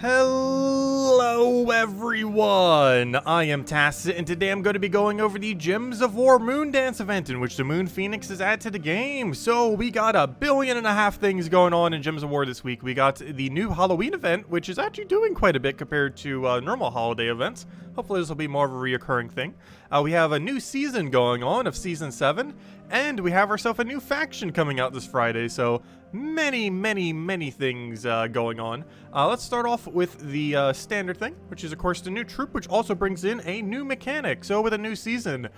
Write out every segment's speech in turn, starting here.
Hello everyone, I am Tacit, and today I'm going to be going over the Gems of War Moon Dance event in which the Moon Phoenix is added to the game. So we got 1.5 billion things going on in Gems of War this week. We got the new Halloween event, which is actually doing quite a bit compared to normal holiday events. Hopefully this will be more of a reoccurring thing. We have a new season going on of Season 7, and we have ourselves a new faction coming out this Friday, so many things going on. Let's start off with the standard thing, which is of course the new troop, which also brings in a new mechanic. So with a new season,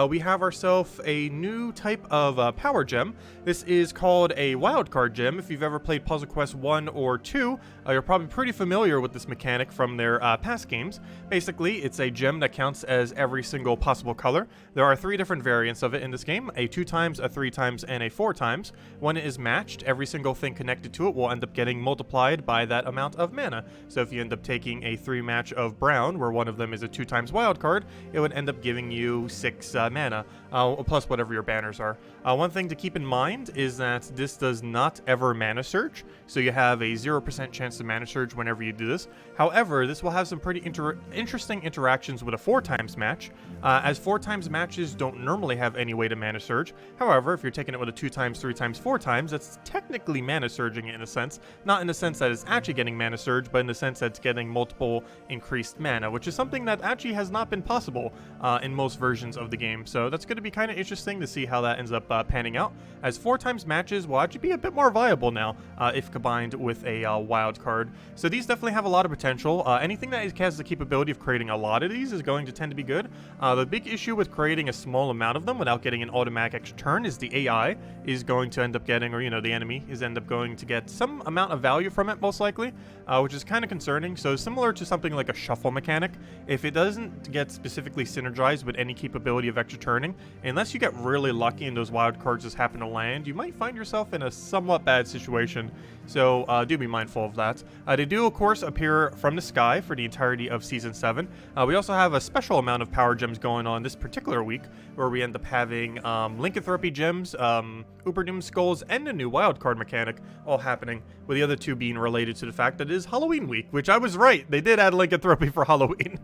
we have ourselves a new type of power gem. This is called a wildcard gem. If you've ever played Puzzle Quest 1 or 2, you're probably pretty familiar with this mechanic from their past games. Basically, it's a gem that counts as every single possible color. There are 3 different variants of it in this game, a 2 times, a 3 times, and a 4 times. When it is matched, every single thing connected to it will end up getting multiplied by that amount of mana. So if you end up taking a 3 match of brown, where one of them is a 2 times wild card, it would end up giving you 6 mana, plus whatever your banners are. One thing to keep in mind is that this does not ever mana surge, so you have a 0% chance to mana surge whenever you do this. However, this will have some pretty interesting interactions with a 4 times match, as 4 times matches don't normally have any way to mana surge. However, if you're taking it with a 2 times, 3 times, 4 times, that's technically mana surging it in a sense. Not in the sense that it's actually getting mana surge, but in the sense that it's getting multiple increased mana, which is something that actually has not been possible in most versions of the game. So that's going to be kind of interesting to see how that ends up panning out, as 4 times matches will actually be a bit more viable now if combined with a wild card. So these definitely have a lot of potential. Anything that has the capability of creating a lot of these is going to tend to be good. The big issue with creating a small amount of them without getting an automatic extra turn is the AI is going to end up getting, or the enemy is end up going to get some amount of value from it, most likely, which is kind of concerning. So similar to something like a shuffle mechanic, if it doesn't get specifically synergized with any capability of extra turning, unless you get really lucky and those wild cards just happen to land, you might find yourself in a somewhat bad situation. So do be mindful of that. They do, of course, appear from the sky for the entirety of Season 7. We also have a special amount of power gems going on this particular week, where we end up having Lycanthropy gems, Uberdoom skulls, and a new wildcard mechanic all happening, with the other 2 being related to the fact that it is Halloween week, which I was right. They did add Lycanthropy for Halloween,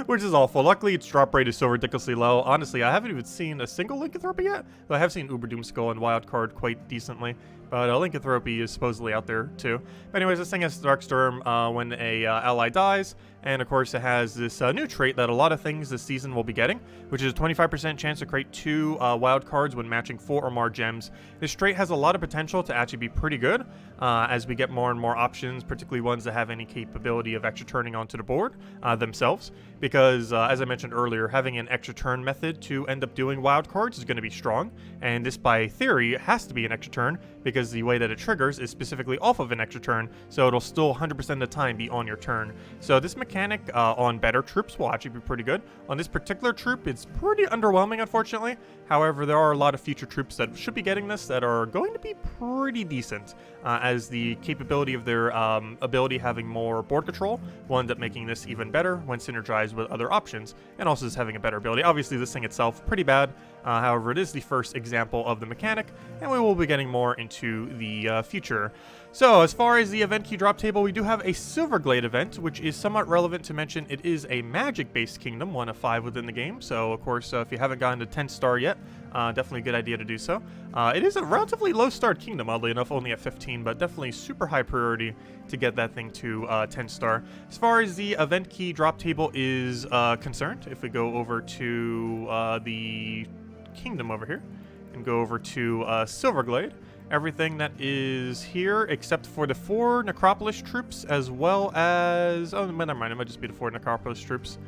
which is awful. Luckily, its drop rate is so ridiculously low. Honestly, I haven't even seen a single Lycanthropy yet, though I have seen Uberdoom skull and wildcard quite decently. But Lycanthropy is supposedly out there too. But anyways, this thing has Darkstorm when a ally dies, and of course it has this new trait that a lot of things this season will be getting, which is a 25% chance to create 2 wild cards when matching 4 or more gems. This trait has a lot of potential to actually be pretty good as we get more and more options, particularly ones that have any capability of extra turning onto the board themselves. Because as I mentioned earlier, having an extra turn method to end up doing wild cards is going to be strong, and this by theory has to be an extra turn, because the way that it triggers is specifically off of an extra turn, so it'll still 100% of the time be on your turn. So this mechanic on better troops will actually be pretty good. On this particular troop, it's pretty underwhelming, unfortunately. However, there are a lot of future troops that should be getting this that are going to be pretty decent, as the capability of their ability having more board control will end up making this even better when synergized with other options, and also just having a better ability. Obviously, this thing itself, pretty bad. However, it is the first example of the mechanic, and we will be getting more into the future. So, as far as the event key drop table, we do have a Silverglade event, which is somewhat relevant to mention. It is a magic-based kingdom, 1 of 5 within the game. So, of course, if you haven't gotten to 10 star yet, definitely a good idea to do so. It is a relatively low-starred kingdom, oddly enough, only at 15, but definitely super high priority to get that thing to 10 star. As far as the event key drop table is concerned, if we go over to the kingdom over here and go over to Silverglade, everything that is here except for the 4 Necropolis troops, as well as, oh, never mind, it might just be the 4 Necropolis troops.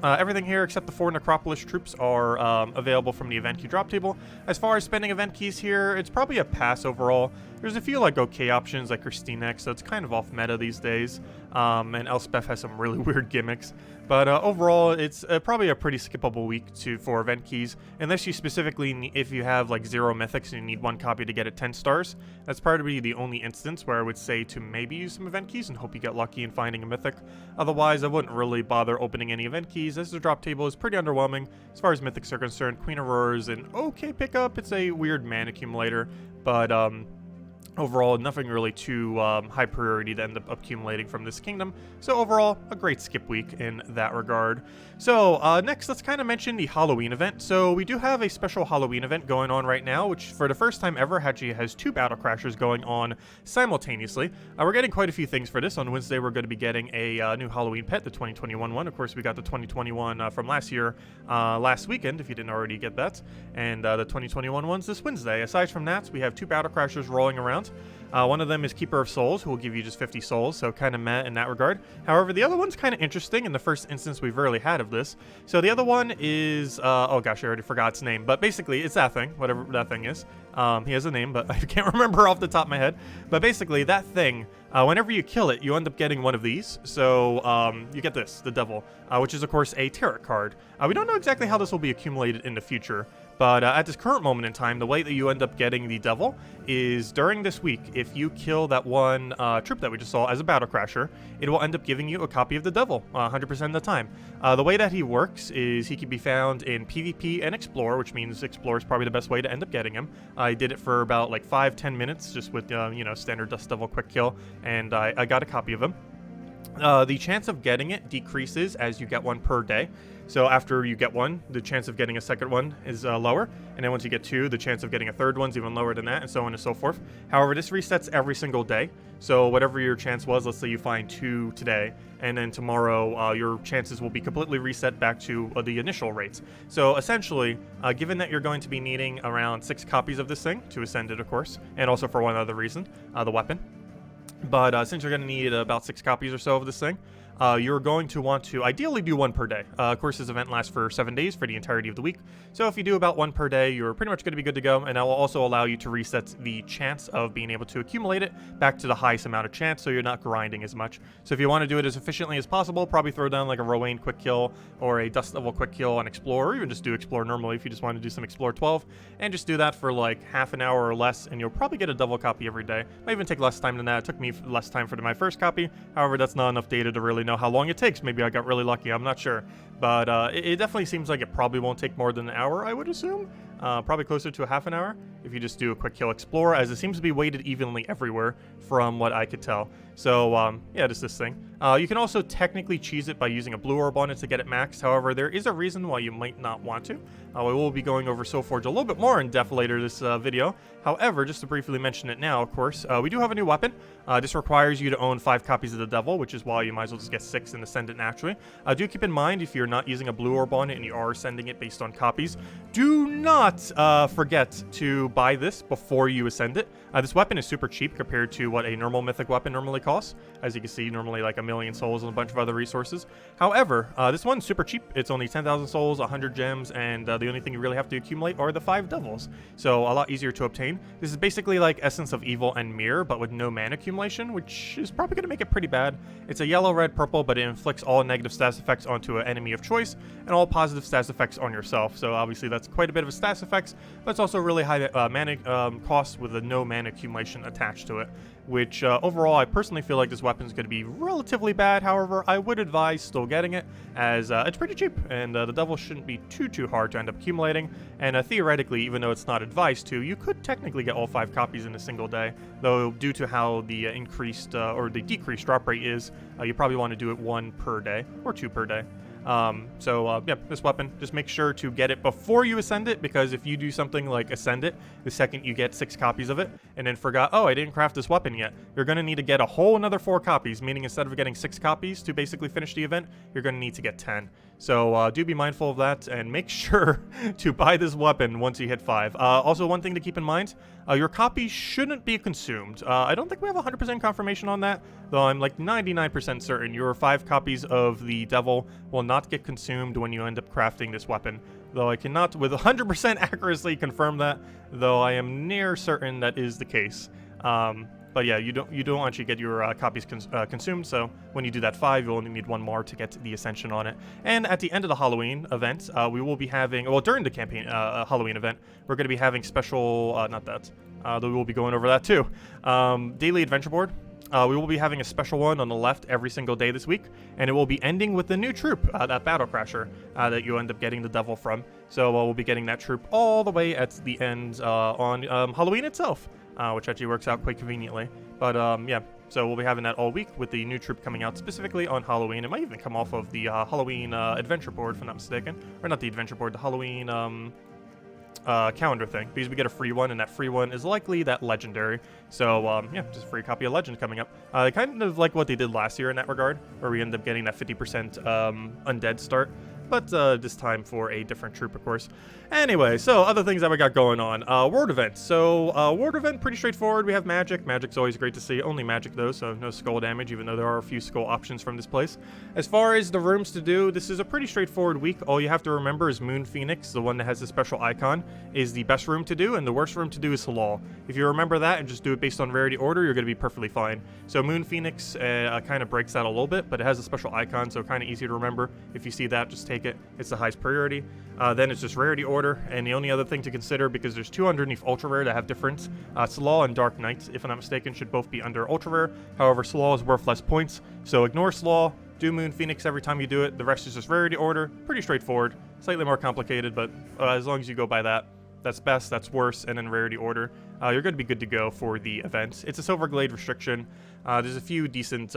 Everything here except the 4 Necropolis troops are available from the event key drop table. As far as spending event keys here, it's probably a pass overall. There's a few like okay options like Christine, so it's kind of off meta these days. And Elspeth has some really weird gimmicks. But overall, it's probably a pretty skippable week for event keys, unless you specifically, if you have like 0 mythics and you need 1 copy to get it 10 stars. That's probably the only instance where I would say to maybe use some event keys and hope you get lucky in finding a mythic. Otherwise, I wouldn't really bother opening any event keys, as the drop table is pretty underwhelming. As far as mythics are concerned, Queen Aurora's an okay pickup. It's a weird mana accumulator, but Overall, nothing really too high priority to end up accumulating from this kingdom. So overall, a great skip week in that regard. So next, let's kind of mention the Halloween event. So we do have a special Halloween event going on right now, which for the first time ever actually has 2 Battle Crashers going on simultaneously. We're getting quite a few things for this. On Wednesday, we're going to be getting a new Halloween pet, the 2021 one. Of course, we got the 2021 from last year, last weekend, if you didn't already get that. And the 2021 one's this Wednesday. Aside from that, we have 2 Battle Crashers rolling around. One of them is Keeper of Souls, who will give you just 50 souls, so kind of meh in that regard. However, the other one's kind of interesting in the first instance we've rarely had of this. So the other one is, oh gosh, I already forgot its name, but basically it's that thing, whatever that thing is. He has a name, but I can't remember off the top of my head. But basically, that thing, whenever you kill it, you end up getting one of these. So you get this, the Devil, which is, of course, a tarot card. We don't know exactly how this will be accumulated in the future, but at this current moment in time, the way that you end up getting the Devil is during this week, if you kill that one troop that we just saw as a Battle Crasher, it will end up giving you a copy of the Devil 100% of the time. The way that he works is he can be found in PvP and Explore, which means Explore is probably the best way to end up getting him. I did it for about like 5-10 minutes just with, you know, standard Dust Devil quick kill, and I got a copy of him. The chance of getting it decreases as you get one per day. So after you get one, the chance of getting a second one is lower. And then once you get 2, the chance of getting a third one's even lower than that, and so on and so forth. However, this resets every single day. So whatever your chance was, let's say you find 2 today, and then tomorrow your chances will be completely reset back to the initial rates. So essentially, given that you're going to be needing around 6 copies of this thing to ascend it, of course, and also for one other reason, the weapon. But since you're going to need about 6 copies or so of this thing, you're going to want to ideally do 1 per day. Of course, this event lasts for 7 days for the entirety of the week. So if you do about 1 per day, you're pretty much going to be good to go. And that will also allow you to reset the chance of being able to accumulate it back to the highest amount of chance, so you're not grinding as much. So if you want to do it as efficiently as possible, probably throw down like a Rowan quick kill or a Dust Level quick kill on Explore, or even just do Explore normally if you just want to do some Explore 12. And just do that for like half an hour or less, and you'll probably get a double copy every day. Might even take less time than that. It took me less time for my first copy. However, that's not enough data to really know how long it takes. Maybe I got really lucky, I'm not sure. But it definitely seems like it probably won't take more than an hour, I would assume. Probably closer to a half an hour if you just do a quick kill Explore, as it seems to be weighted evenly everywhere from what I could tell. So yeah, just this thing. You can also technically cheese it by using a blue orb on it to get it maxed. However, there is a reason why you might not want to. We will be going over Soulforge a little bit more in depth later this video. However, just to briefly mention it now, of course, we do have a new weapon. This requires you to own 5 copies of the Devil, which is why you might as well just get 6 and ascend it naturally. Do keep in mind, if you're not using a blue orb on it and you are sending it based on copies, do not forget to buy this before you ascend it. This weapon is super cheap compared to what a normal mythic weapon normally costs. As you can see, normally like 1,000,000 souls and a bunch of other resources. However, this one's super cheap. It's only 10,000 souls, 100 gems, and the only thing you really have to accumulate are the 5 devils. So a lot easier to obtain. This is basically like Essence of Evil and Mirror, but with no mana accumulation, which is probably going to make it pretty bad. It's a yellow, red, purple, but it inflicts all negative status effects onto an enemy of choice, and all positive status effects on yourself. So obviously that's quite a bit of a status effects, but it's also really high mana cost with a no mana accumulation attached to it, which overall I personally feel like this weapon is going to be relatively bad. However, I would advise still getting it, as it's pretty cheap, and the Devil shouldn't be too hard to end up accumulating. And theoretically, even though it's not advised to, you could technically get all 5 copies in a single day, though due to how the increased or the decreased drop rate is, you probably want to do it 1 per day or 2 per day. Yeah, this weapon, just make sure to get it before you ascend it, because if you do something like ascend it the second you get 6 copies of it and then forgot, oh, I didn't craft this weapon yet, you're going to need to get a whole another 4 copies, meaning instead of getting 6 copies to basically finish the event, you're going to need to get 10. So do be mindful of that, and make sure to buy this weapon once you hit 5. Also, one thing to keep in mind, your copies shouldn't be consumed. I don't think we have 100% confirmation on that, though I'm like 99% certain your 5 copies of the Devil will not get consumed when you end up crafting this weapon. Though I cannot with 100% accuracy confirm that, though I am near certain that is the case. But yeah, you don't actually get your copies consumed, so when you do that 5, you'll only need 1 more to get the Ascension on it. And at the end of the Halloween event, we will be having, well, during the campaign Halloween event, we're going to be having special, though we will be going over that too, daily adventure board. We will be having a special one on the left every single day this week, and it will be ending with the new troop, that Battle Crasher, that you end up getting the Devil from. So we'll be getting that troop all the way at the end on Halloween itself. which actually works out quite conveniently. But yeah, so we'll be having that all week with the new troop coming out specifically on Halloween. It might even come off of the Halloween adventure board, if I'm not mistaken. Or not the adventure board, the Halloween calendar thing, because we get a free one, and that free one is likely that legendary. So yeah, just a free copy of Legend coming up. Kind of like what they did last year in that regard, where we end up getting that 50% undead start. But this time for a different troop, of course. Anyway, so other things that we got going on. Ward event. So ward event, pretty straightforward. We have magic. Magic's always great to see. Only magic, though, so no skull damage, even though there are a few skull options from this place. As far as the rooms to do, this is a pretty straightforward week. All you have to remember is Moon Phoenix, the one that has the special icon, is the best room to do, and the worst room to do is Halal. If you remember that and just do it based on rarity order, you're going to be perfectly fine. So Moon Phoenix kind of breaks that a little bit, but it has a special icon, so kind of easy to remember. If you see that, just take it. It's the highest priority. Then it's just rarity order, and the only other thing to consider, because there's two underneath ultra rare that have difference. Salal and Dark Knight, if I'm not mistaken, should both be under ultra rare. However, Salal is worth less points, so ignore Salal. Do Moon Phoenix every time you do it. The rest is just rarity order. Pretty straightforward. Slightly more complicated, but as long as you go by that, that's best, that's worse, and then rarity order. You're going to be good to go for the event. It's a Silver Glade restriction. There's a few decent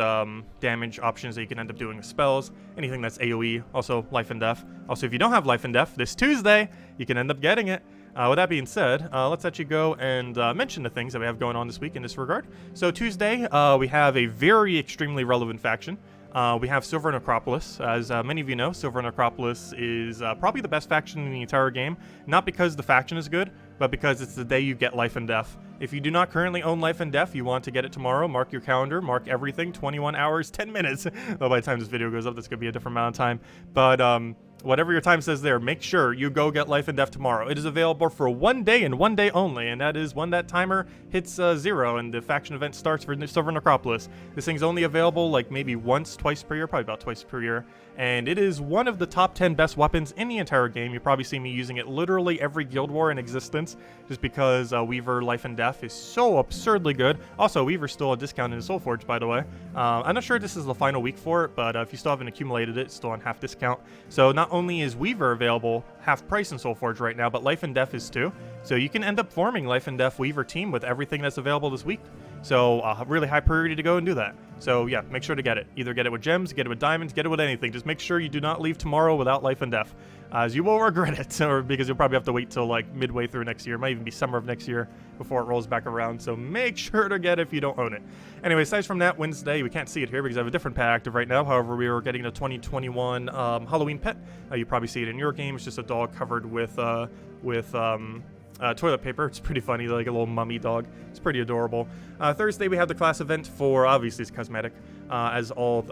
damage options that you can end up doing with spells. Anything that's AoE, also Life and Death. Also, if you don't have Life and Death, this Tuesday, you can end up getting it. With that being said, let's actually go and mention the things that we have going on this week in this regard. So Tuesday, we have a very extremely relevant faction. We have Silver Necropolis. As many of you know, Silver Necropolis is probably the best faction in the entire game. Not because the faction is good, but because it's the day you get Life and Death. If you do not currently own Life and Death, you want to get it tomorrow, mark your calendar, mark everything, 21 hours, 10 minutes. Well, by the time this video goes up, that's going to be a different amount of time. But whatever your time says there, make sure you go get Life and Death tomorrow. It is available for 1 day and 1 day only, and that is when that timer hits 0 and the faction event starts for Silver Necropolis. This thing's only available like maybe once, twice per year, probably about twice per year, and it is one of the top 10 best weapons in the entire game. You probably see me using it literally every Guild War in existence, just because Weaver Life and Death is so absurdly good. Also, Weaver's still a discount in Soulforge, by the way. I'm not sure this is the final week for it, but if you still haven't accumulated it, it's still on half discount. So not only is Weaver available half price in Soulforge right now, but Life and Death is too. So you can end up forming Life and Death Weaver team with everything that's available this week. So really high priority to go and do that. So yeah, make sure to get it. Either get it with gems, get it with diamonds, get it with anything. Just make sure you do not leave tomorrow without Life and Death, as you will regret it, or because you'll probably have to wait till like midway through next year. It might even be summer of next year before it rolls back around. So make sure to get it if you don't own it. Anyway, aside from that, Wednesday, we can't see it here because I have a different pet active right now. However, we are getting a 2021 Halloween pet. You probably see it in your game. It's just a dog covered with toilet paper. It's pretty funny, like a little mummy dog. It's pretty adorable. Thursday, we have the class event for, obviously it's cosmetic, as all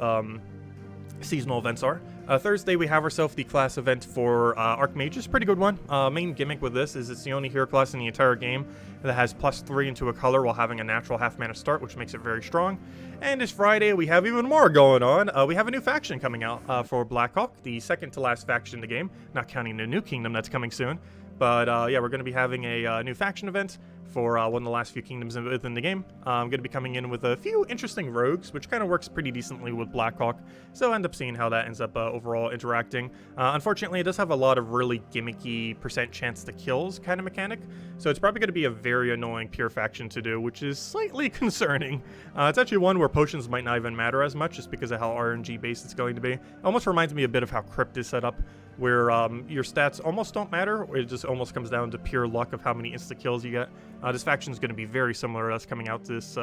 seasonal events are. Thursday, we have ourselves the class event for Archmagus. Pretty good one. Main gimmick with this is it's the only hero class in the entire game that has +3 into a color while having a natural half mana start, which makes it very strong. And this Friday, we have even more going on. We have a new faction coming out for Blackhawk, the second to last faction in the game, not counting the new kingdom that's coming soon. But yeah, we're going to be having a new faction event for one of the last few kingdoms within the game. I'm going to be coming in with a few interesting rogues, which kind of works pretty decently with Blackhawk. So end up seeing how that ends up overall interacting. Unfortunately, it does have a lot of really gimmicky % chance to kills kind of mechanic. So it's probably going to be a very annoying pure faction to do, which is slightly concerning. It's actually one where potions might not even matter as much just because of how RNG based it's going to be. It almost reminds me a bit of how Crypt is set up, where your stats almost don't matter. It just almost comes down to pure luck of how many insta kills you get. This faction is going to be very similar. That's coming out this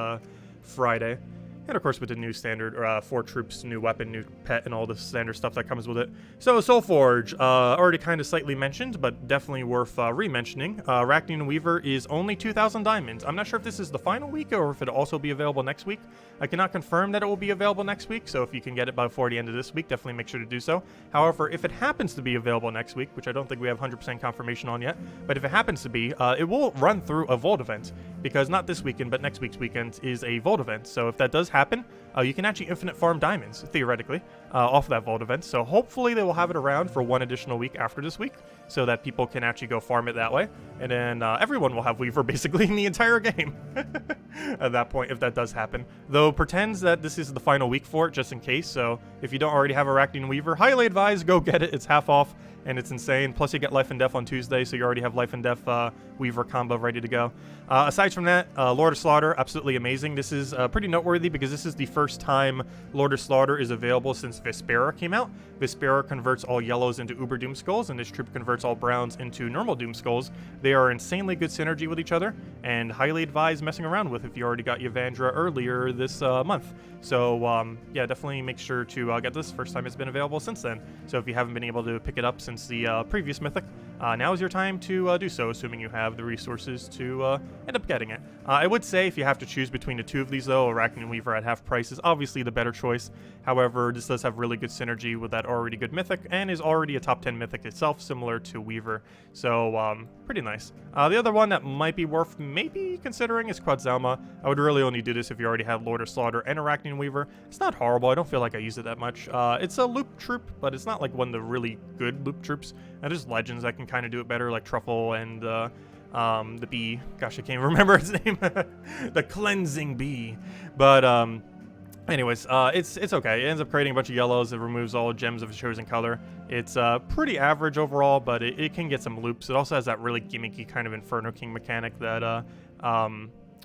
Friday. And of course with the new standard 4 troops, new weapon, new pet, and all the standard stuff that comes with it. So Soulforge, already kind of slightly mentioned, but definitely worth re-mentioning. Arachne and Weaver is only 2,000 diamonds. I'm not sure if this is the final week or if it'll also be available next week. I cannot confirm that it will be available next week, so if you can get it before the end of this week, definitely make sure to do so. However, if it happens to be available next week, which I don't think we have 100% confirmation on yet, but if it happens to be, it will run through a Vault event, because not this weekend, but next week's weekend is a Vault event. So if that does happen, you can actually infinite farm diamonds, theoretically, off of that vault event. So hopefully they will have it around for one additional week after this week, so that people can actually go farm it that way. And then everyone will have Weaver basically in the entire game at that point, if that does happen. Though pretends that this is the final week for it, just in case. So if you don't already have Arachnian Weaver, highly advise go get it. It's half off, and it's insane. Plus you get Life and Death on Tuesday, so you already have Life and Death Weaver combo ready to go. Aside from that, Lord of Slaughter, absolutely amazing. This is pretty noteworthy because this is the first time Lord of Slaughter is available since Vespera came out. Vespera converts all yellows into Uber Doom Skulls, and this troop converts all browns into normal Doom Skulls. They are insanely good synergy with each other, and highly advised messing around with if you already got Yvandra earlier this month. So yeah, definitely make sure to get this. First time it's been available since then. So if you haven't been able to pick it up since the previous Mythic, now is your time to do so, assuming you have the resources to end up getting it. I would say if you have to choose between the two of these though, Arachnian Weaver at half price is obviously the better choice. However, this does have really good synergy with that already good Mythic, and is already a top 10 Mythic itself, similar to Weaver. So pretty nice. The other one that might be worth maybe considering is Quadzalma. I would really only do this if you already have Lord of Slaughter and Arachnian Weaver. It's not horrible. I don't feel like I use it that much. It's a loop troop, but it's not like one of the really good loop troops. And there's legends that can kind of do it better, like Truffle and the bee. Gosh, I can't remember its name. The cleansing bee. But anyways, it's okay. It ends up creating a bunch of yellows. It removes all gems of a chosen color. It's pretty average overall, but it can get some loops. It also has that really gimmicky kind of Inferno King mechanic that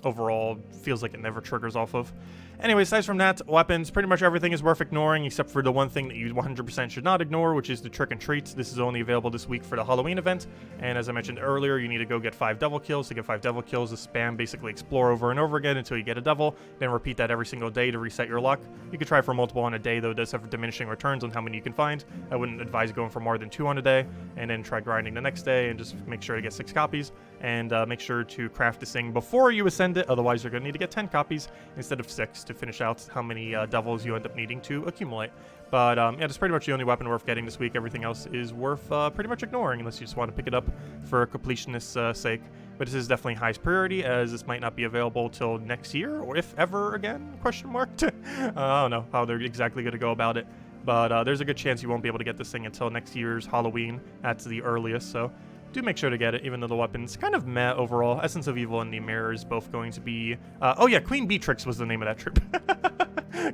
overall feels like it never triggers off of. Anyway, aside from that, weapons, pretty much everything is worth ignoring except for the one thing that you 100% should not ignore, which is the trick and treats. This is only available this week for the Halloween event, and as I mentioned earlier, you need to go get 5 devil kills. To get 5 devil kills, to spam basically explore over and over again until you get a devil, then repeat that every single day to reset your luck. You could try for multiple on a day, though it does have diminishing returns on how many you can find. I wouldn't advise going for more than 2 on a day, and then try grinding the next day, and just make sure to get 6 copies, and make sure to craft this thing before you ascend it, otherwise you're going to need to get 10 copies instead of 6 to finish out how many devils you end up needing to accumulate. But yeah, that's pretty much the only weapon worth getting this week. Everything else is worth pretty much ignoring unless you just want to pick it up for completionist's sake. But this is definitely highest priority, as this might not be available till next year, or if ever again, question mark. I don't know how they're exactly going to go about it, but there's a good chance you won't be able to get this thing until next year's Halloween. That's the earliest, so do make sure to get it, even though the weapon's kind of meh overall. Essence of Evil and the Mirror is both going to be... oh yeah, Queen Beatrix was the name of that troop.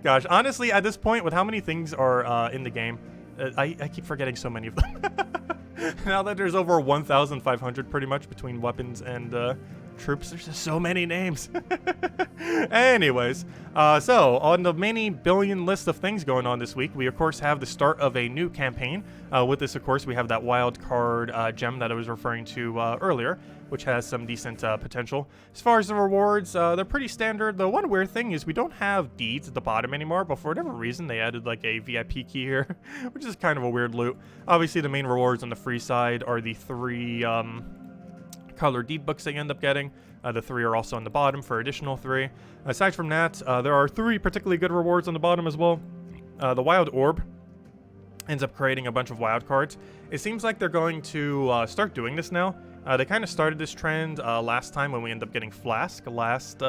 Gosh, honestly, at this point, with how many things are in the game, I keep forgetting so many of them. Now that there's over 1,500 pretty much between weapons and troops, there's just so many names. Anyways, so on the many billion list of things going on this week, we of course have the start of a new campaign. With this, of course, we have that wild card gem that I was referring to earlier, which has some decent potential. As far as the rewards, they're pretty standard. The one weird thing is we don't have deeds at the bottom anymore, but for whatever reason, they added like a VIP key here, which is kind of a weird loot. Obviously, the main rewards on the free side are the 3 color deed books that you end up getting. The 3 are also on the bottom for additional 3. Aside from that, there are 3 particularly good rewards on the bottom as well. The Wild Orb ends up creating a bunch of wild cards. It seems like they're going to start doing this now. They kind of started this trend last time when we ended up getting Flask last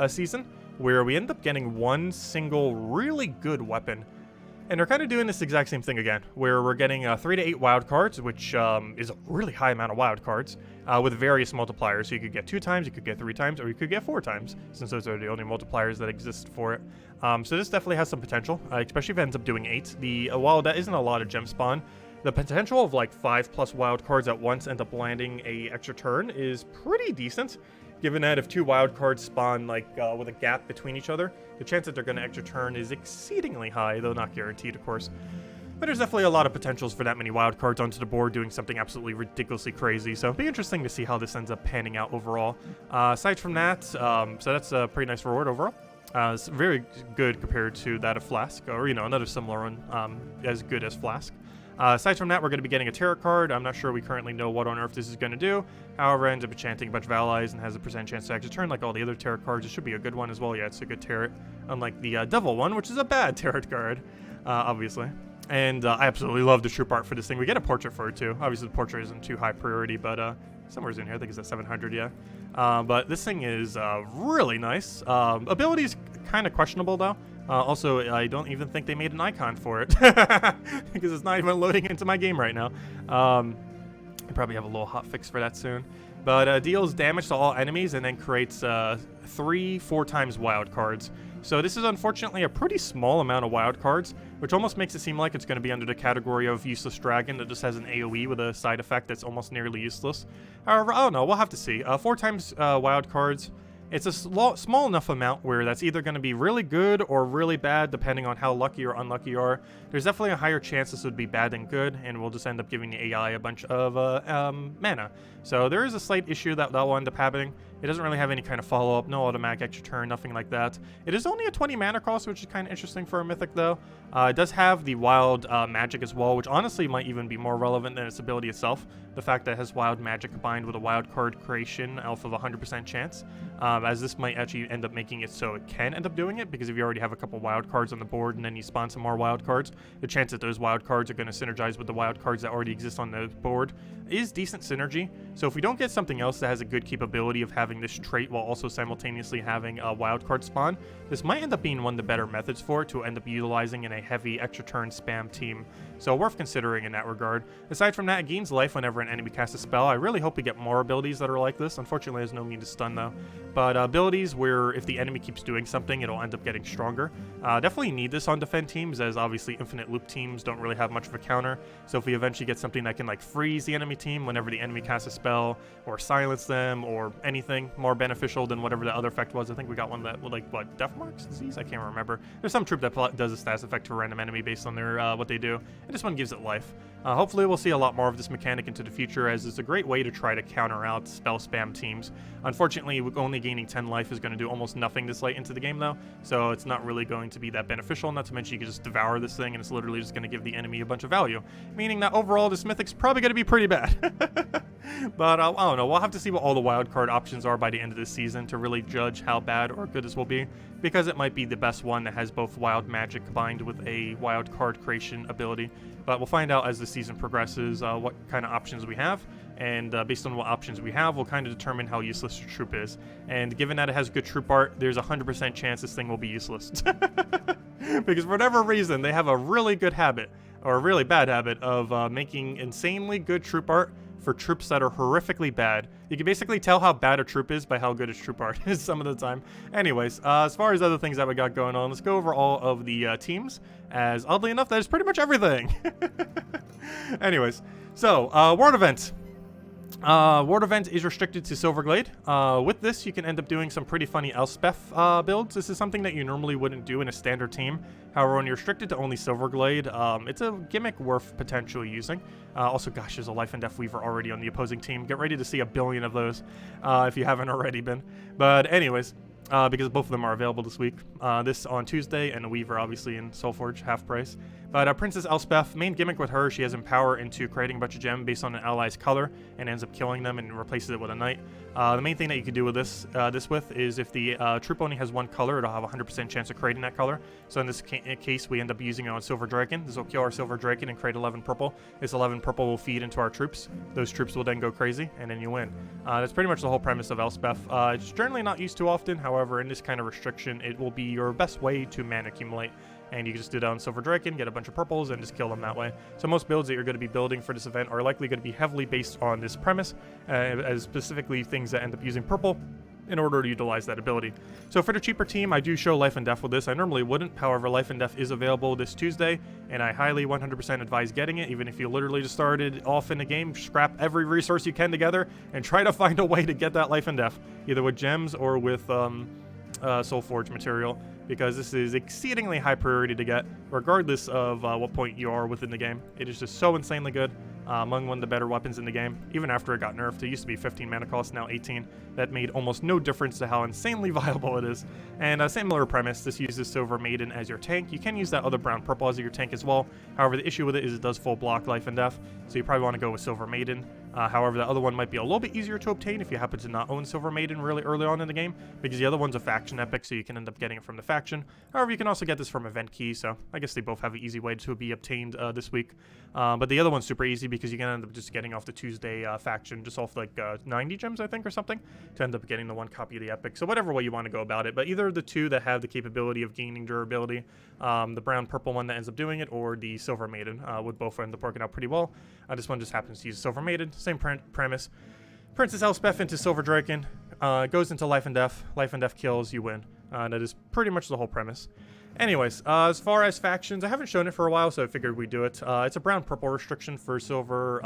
season, where we ended up getting one single really good weapon. And they're kind of doing this exact same thing again, where we're getting 3 to 8 wild cards, which is a really high amount of wild cards, with various multipliers. So you could get 2 times, you could get 3 times, or you could get 4 times, since those are the only multipliers that exist for it. So this definitely has some potential, especially if it ends up doing 8. While that isn't a lot of gem spawn, the potential of like 5+ wild cards at once end up landing a extra turn is pretty decent. Given that if 2 wild cards spawn like with a gap between each other, the chance that they're going to extra turn is exceedingly high, though not guaranteed, of course. But there's definitely a lot of potentials for that many wild cards onto the board doing something absolutely ridiculously crazy, so it'll be interesting to see how this ends up panning out overall. Aside from that, so that's a pretty nice reward overall. It's very good compared to that of Flask, or, you know, another similar one, as good as Flask. Aside from that, we're going to be getting a tarot card. I'm not sure we currently know what on earth this is going to do. However, it ends up enchanting a bunch of allies and has a % chance to extra turn like all the other tarot cards. It should be a good one as well. Yeah, it's a good tarot, unlike the devil one, which is a bad tarot card, obviously. And I absolutely love the troop art for this thing. We get a portrait for it too. Obviously, the portrait isn't too high priority, but somewhere's in here. I think it's at 700, yeah. But this thing is really nice. Ability's kind of questionable though. Also, I don't even think they made an icon for it because it's not even loading into my game right now. I probably have a little hot fix for that soon. But deals damage to all enemies and then creates 4 times wild cards. So this is unfortunately a pretty small amount of wild cards, which almost makes it seem like it's going to be under the category of useless dragon that just has an AoE with a side effect that's almost nearly useless. However, I don't know, we'll have to see. 4 times wild cards. It's a small enough amount where that's either going to be really good or really bad, depending on how lucky or unlucky you are. There's definitely a higher chance this would be bad than good, and we'll just end up giving the AI a bunch of mana. So there is a slight issue that will end up happening. It doesn't really have any kind of follow-up, no automatic extra turn, nothing like that. It is only a 20 mana cost, which is kind of interesting for a mythic, though. It does have the wild magic as well, which honestly might even be more relevant than its ability itself. The fact that it has wild magic combined with a wild card creation off of a 100% chance, as this might actually end up making it so it can end up doing it, because if you already have a couple wild cards on the board and then you spawn some more wild cards, the chance that those wild cards are going to synergize with the wild cards that already exist on the board is decent synergy. So if we don't get something else that has a good capability of having this trait while also simultaneously having a wild card spawn, this might end up being one of the better methods for it to end up utilizing in a heavy extra turn spam team. So worth considering in that regard. Aside from that, it gains life whenever an enemy casts a spell. I really hope we get more abilities that are like this. Unfortunately, there's no mean to stun though. But abilities where if the enemy keeps doing something, it'll end up getting stronger. Definitely need this on defend teams, as obviously infinite loop teams don't really have much of a counter. So if we eventually get something that can like freeze the enemy team whenever the enemy casts a spell, or silence them, or anything more beneficial than whatever the other effect was. I think we got one that would like, what, Death Marks disease? I can't remember. There's some troop that does a status effect to a random enemy based on their what they do, and this one gives it life. Hopefully we'll see a lot more of this mechanic into the future, as it's a great way to try to counter out spell spam teams. Unfortunately, only gaining 10 life is going to do almost nothing this late into the game though, so it's not really going to be that beneficial, not to mention you can just devour this thing and it's literally just going to give the enemy a bunch of value, meaning that overall this mythic's probably going to be pretty bad. But I don't know, we'll have to see what all the wildcard options are by the end of this season to really judge how bad or good this will be, because it might be the best one that has both wild magic combined with a wild card creation ability. But we'll find out as the season progresses what kind of options we have, and based on what options we have, we'll kind of determine how useless your troop is. And given that it has good troop art, there's a 100% chance this thing will be useless. Because for whatever reason, they have a really good habit, or a really bad habit, of making insanely good troop art for troops that are horrifically bad. You can basically tell how bad a troop is by how good its troop art is some of the time. Anyways, as far as other things that we got going on, let's go over all of the teams, as oddly enough, that is pretty much everything. Anyways, so, Ward Event. Ward Event is restricted to Silverglade. With this, you can end up doing some pretty funny Elspeth builds. This is something that you normally wouldn't do in a standard team. However, when you're restricted to only Silverglade, it's a gimmick worth potentially using. Also, gosh, there's a Life and Death Weaver already on the opposing team. Get ready to see a billion of those if you haven't already been. But anyways, because both of them are available this week. This on Tuesday, and a Weaver obviously in Soulforge, half price. But Princess Elspeth, main gimmick with her, she has Empower into creating a bunch of gems based on an ally's color, and ends up killing them and replaces it with a knight. The main thing that you can do with this with is if the troop only has one color, it'll have a 100% chance of creating that color. So in this case, we end up using it on Silver Draken. This will kill our Silver Draken and create 11 purple. This 11 purple will feed into our troops. Those troops will then go crazy, and then you win. That's pretty much the whole premise of Elspeth. It's generally not used too often. However, in this kind of restriction, it will be your best way to mana accumulate. And you can just do that on Silver Draken, get a bunch of purples, and just kill them that way. So most builds that you're going to be building for this event are likely going to be heavily based on this premise, as specifically things that end up using purple in order to utilize that ability. So for the cheaper team, I do show Life and Death with this. I normally wouldn't, however, Life and Death is available this Tuesday, and I highly 100% advise getting it, even if you literally just started off in the game. Scrap every resource you can together, and try to find a way to get that Life and Death, either with gems or with Soulforge material, because this is exceedingly high priority to get, regardless of what point you are within the game. It is just so insanely good, among one of the better weapons in the game, even after it got nerfed. It used to be 15 mana cost, now 18. That made almost no difference to how insanely viable it is. And a similar premise, this uses Silver Maiden as your tank. You can use that other brown purple as your tank as well. However, the issue with it is it does full block Life and Death, so you probably want to go with Silver Maiden. However, the other one might be a little bit easier to obtain if you happen to not own Silver Maiden really early on in the game, because the other one's a faction epic, so you can end up getting it from the faction. However, you can also get this from event key, so I guess they both have an easy way to be obtained this week. But the other one's super easy because you can end up just getting off the Tuesday faction, just off like 90 gems, I think, or something, to end up getting the one copy of the epic. So whatever way you want to go about it, but either of the two that have the capability of gaining durability, the brown-purple one that ends up doing it, or the Silver Maiden, would both end up working out pretty well. This one just happens to use Silver Maiden. Same premise. Princess Elspeth into Silver Draken, goes into Life and Death. Life and Death kills, you win. That is pretty much the whole premise. Anyways, as far as factions, I haven't shown it for a while, so I figured we'd do it. It's a brown-purple restriction for Silver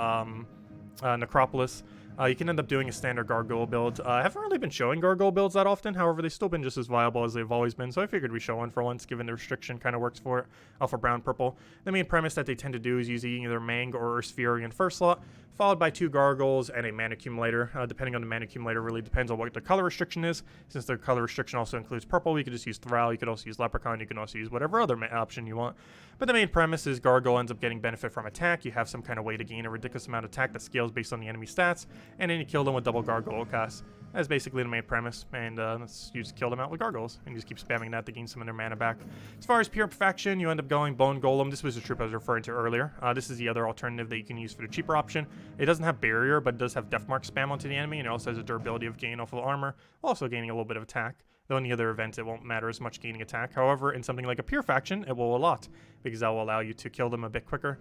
Necropolis. You can end up doing a standard gargoyle build. I haven't really been showing gargoyle builds that often, however, they've still been just as viable as they've always been, so I figured we show one for once, given the restriction kind of works for it, for brown-purple. The main premise that they tend to do is using either Mang or Earth's Fury in first slot, followed by 2 gargoyles and a mana accumulator. Depending on the mana accumulator, really depends on what the color restriction is. Since the color restriction also includes purple, you could just use Thrall, you could also use Leprechaun, you can also use whatever other option you want. But the main premise is gargoyle ends up getting benefit from attack. You have some kind of way to gain a ridiculous amount of attack that scales based on the enemy stats, and then you kill them with double gargoyle cast. That's basically the main premise, and you just kill them out with gargoyles, and you just keep spamming that to gain some of their mana back. As far as pure faction, you end up going Bone Golem. This was the troop I was referring to earlier. This is the other alternative that you can use for the cheaper option. It doesn't have barrier, but it does have Deathmark spam onto the enemy, and it also has a durability of gain off of armor, also gaining a little bit of attack. Though in the other event, it won't matter as much gaining attack. However, in something like a pure faction, it will a lot, because that will allow you to kill them a bit quicker.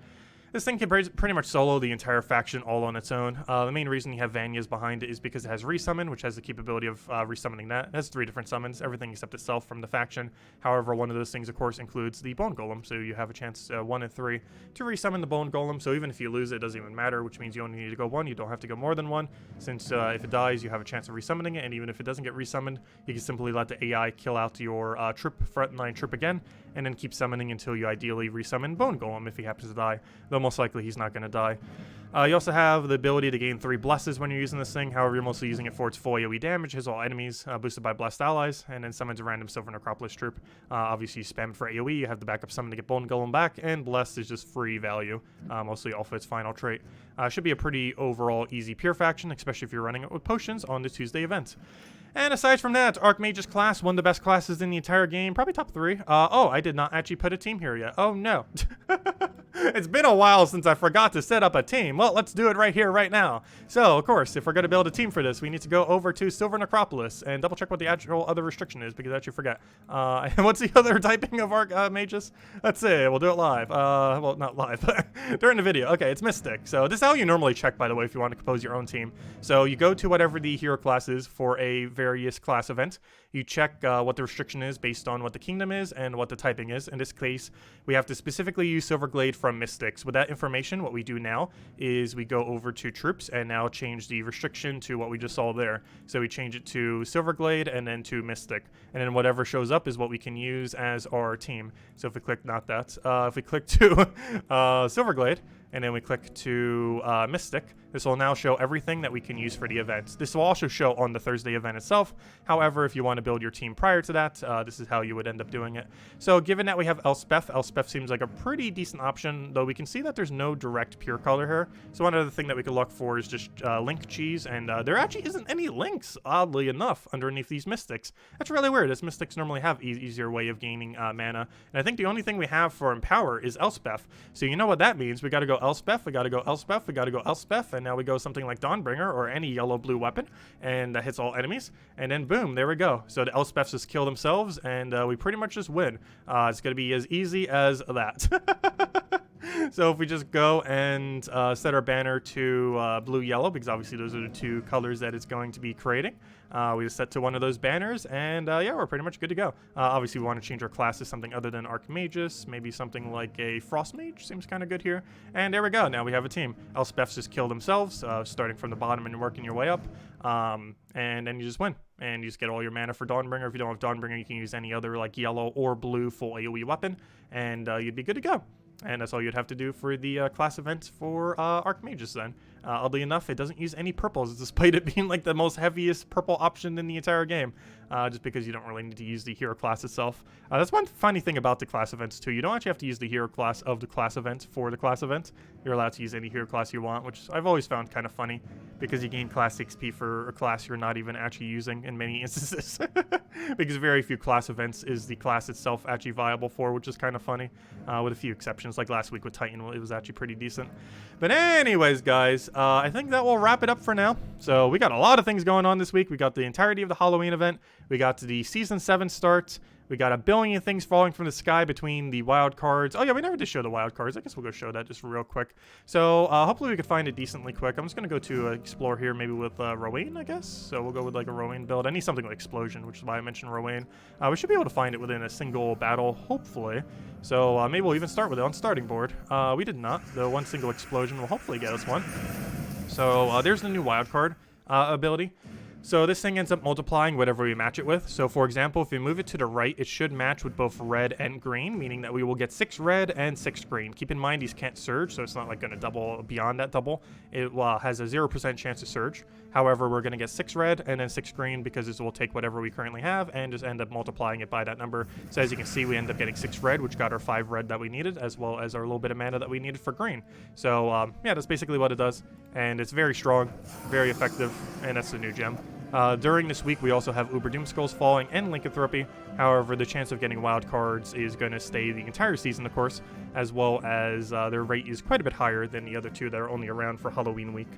This thing can pretty much solo the entire faction all on its own. The main reason you have Vanya's behind it is because it has Resummon, which has the capability of resummoning that. It has 3 different summons, everything except itself from the faction. However, one of those things, of course, includes the Bone Golem, so you have a chance 1 in 3 to resummon the Bone Golem. So even if you lose it, it doesn't even matter, which means you only need to go 1. You don't have to go more than 1, since if it dies, you have a chance of resummoning it, and even if it doesn't get resummoned, you can simply let the AI kill out your frontline troop again, and then keep summoning until you ideally resummon Bone Golem if he happens to die, though most likely he's not going to die. You also have the ability to gain 3 blesses when you're using this thing. However, you're mostly using it for its full AoE damage, hits all enemies, boosted by blessed allies, and then summons a random Silver Necropolis troop. Obviously, you spam for AoE, you have the backup summon to get Bone Golem back, and blessed is just free value, mostly off its final trait. Should be a pretty overall easy pure faction, especially if you're running it with potions on the Tuesday event. And aside from that, Archmagus class, one of the best classes in the entire game, probably top 3. Oh, I did not actually put a team here yet. Oh no. It's been a while since I forgot to set up a team. Well, let's do it right here, right now. So, of course, if we're going to build a team for this, we need to go over to Silver Necropolis and double check what the actual other restriction is, because I actually forget. And what's the other typing of Archmagus? Let's see, we'll do it live. Well, not live, but during the video. Okay, it's Mystic. So this is how you normally check, by the way, if you want to compose your own team. So you go to whatever the hero class is for a various class event. You check what the restriction is based on what the kingdom is and what the typing is. In this case, we have to specifically use Silverglade from Mystics. With that information, what we do now is we go over to troops and now change the restriction to what we just saw there. So we change it to Silverglade and then to Mystic. And then whatever shows up is what we can use as our team. So if we click, not that, if we click to Silverglade, and then we click to Mystic, this will now show everything that we can use for the event. This will also show on the Thursday event itself. However, if you want to build your team prior to that, this is how you would end up doing it. So given that we have Elspeth, Elspeth seems like a pretty decent option, though we can see that there's no direct pure color here. So one other thing that we could look for is just link cheese, and there actually isn't any links, oddly enough, underneath these Mystics. That's really weird, as Mystics normally have easier way of gaining mana. And I think the only thing we have for Empower is Elspeth. So you know what that means. We got to go Elspeth, we got to go Elspeth, we got to go Elspeth, and now we go something like Dawnbringer or any yellow-blue weapon, and that hits all enemies, and then boom, there we go. So the Elspeths just kill themselves, and we pretty much just win. It's going to be as easy as that. So if we just go and set our banner to blue-yellow, because obviously those are the 2 colors that it's going to be creating. We just set to one of those banners, and yeah, we're pretty much good to go. Obviously, we want to change our class to something other than Archmagus, maybe something like a Frost Mage, seems kind of good here. And there we go, now we have a team. Elspeths just kill themselves, starting from the bottom and working your way up, and then you just win. And you just get all your mana for Dawnbringer. If you don't have Dawnbringer, you can use any other like yellow or blue full AoE weapon, and you'd be good to go. And that's all you'd have to do for the class event for Archmagus then. Oddly enough, it doesn't use any purples, despite it being like the most heaviest purple option in the entire game, just because you don't really need to use the hero class itself. That's one funny thing about the class events too. You don't actually have to use the hero class of the class event for the class event. You're allowed to use any hero class you want, which I've always found kind of funny, because you gain class XP for a class you're not even actually using in many instances. Because very few class events is the class itself actually viable for, which is kind of funny, with a few exceptions. Like last week with Titan, it was actually pretty decent. But anyways, guys, I think that will wrap it up for now. So we got a lot of things going on this week. We got the entirety of the Halloween event. We got the Season 7 start. We got a billion things falling from the sky between the wild cards. Oh yeah, we never did show the wild cards. I guess we'll go show that just real quick. So hopefully we could find it decently quick. I'm just going to go to explore here maybe with Rowan, I guess. So we'll go with like a Rowan build. I need something with explosion, which is why I mentioned Rowan. We should be able to find it within a single battle, hopefully. So maybe we'll even start with it on starting board. We did not. The one single explosion will hopefully get us one. So there's the new wild card ability. So this thing ends up multiplying whatever we match it with. So for example, if we move it to the right, it should match with both red and green, meaning that we will get 6 red and 6 green. Keep in mind these can't surge, so it's not like going to double beyond that double. It has a 0% chance to surge. However, we're going to get 6 red and then 6 green because this will take whatever we currently have and just end up multiplying it by that number. So as you can see, we end up getting 6 red, which got our 5 red that we needed, as well as our little bit of mana that we needed for green. So yeah, that's basically what it does. And it's very strong, very effective, and that's the new gem. During this week, we also have Uber Doom Skulls falling and Lycanthropy. However, the chance of getting wild cards is going to stay the entire season, of course, as well as their rate is quite a bit higher than the other two that are only around for Halloween week.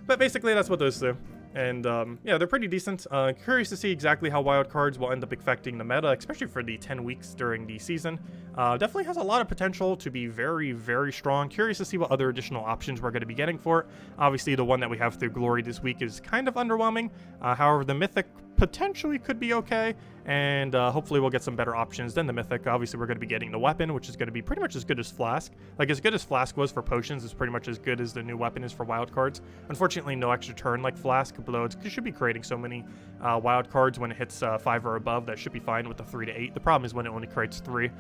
But basically, that's what those do. And yeah, they're pretty decent. Curious to see exactly how wild cards will end up affecting the meta, especially for the 10 weeks during the season. Definitely has a lot of potential to be very, very strong. Curious to see what other additional options we're going to be getting for it. Obviously, the one that we have through Glory this week is kind of underwhelming. However, the Mythic potentially could be okay, and hopefully we'll get some better options than the Mythic. Obviously, we're going to be getting the weapon, which is going to be pretty much as good as Flask. Like, as good as Flask was for potions, is pretty much as good as the new weapon is for wild cards. Unfortunately, no extra turn like Flask, but it should be creating so many wild cards when it hits 5 or above. That should be fine with the 3 to 8. The problem is when it only creates 3,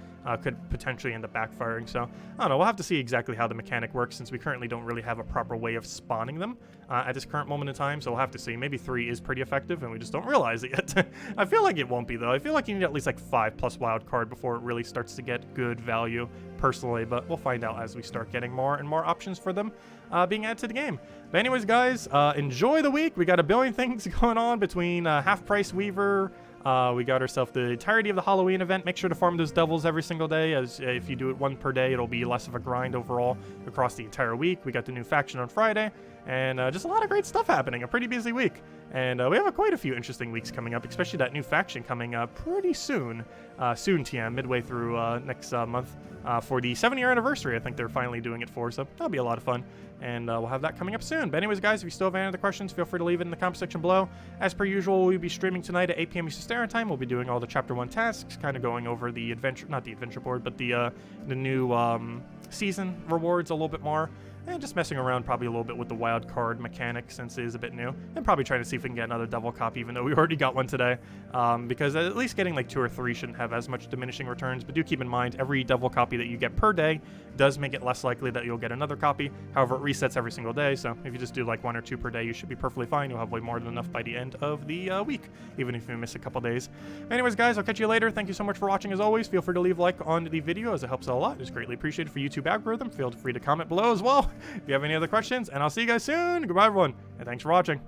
could potentially end up backfiring. So, I don't know, we'll have to see exactly how the mechanic works, since we currently don't really have a proper way of spawning them at this current moment in time. So we'll have to see. Maybe 3 is pretty effective, and we just don't realize it yet. I feel like it won't be, though. I feel like you need at least like 5+ wild card before it really starts to get good value, personally, but we'll find out as we start getting more and more options for them being added to the game. But anyways, guys, enjoy the week. We got a billion things going on between Half Price Weaver. We got ourselves the entirety of the Halloween event. Make sure to farm those devils every single day, as if you do it 1 per day, it'll be less of a grind overall across the entire week. We got the new faction on Friday, and just a lot of great stuff happening. A pretty busy week. And we have quite a few interesting weeks coming up, especially that new faction coming up pretty soon. TM, midway through next month for the 7-year anniversary. I think they're finally doing it for, so that'll be a lot of fun. And we'll have that coming up soon. But anyways, guys, if you still have any other questions, feel free to leave it in the comment section below. As per usual, we'll be streaming tonight at 8 p.m. Eastern Standard Time. We'll be doing all the Chapter 1 tasks, kind of going over the adventure, not the adventure board, but the new season rewards a little bit more. And just messing around probably a little bit with the wild card mechanic, since it is a bit new. And probably trying to see if we can get another devil copy, even though we already got one today. Because at least getting like 2 or 3 shouldn't have as much diminishing returns. But do keep in mind, every devil copy that you get per day does make it less likely that you'll get another copy. However, it resets every single day. So if you just do like 1 or 2 per day, you should be perfectly fine. You'll have way more than enough by the end of the week, even if you miss a couple days. Anyways, guys, I'll catch you later. Thank you so much for watching as always. Feel free to leave a like on the video, as it helps out a lot. It's greatly appreciated for YouTube algorithm. Feel free to comment below as well if you have any other questions, and I'll see you guys soon. Goodbye, everyone, and thanks for watching.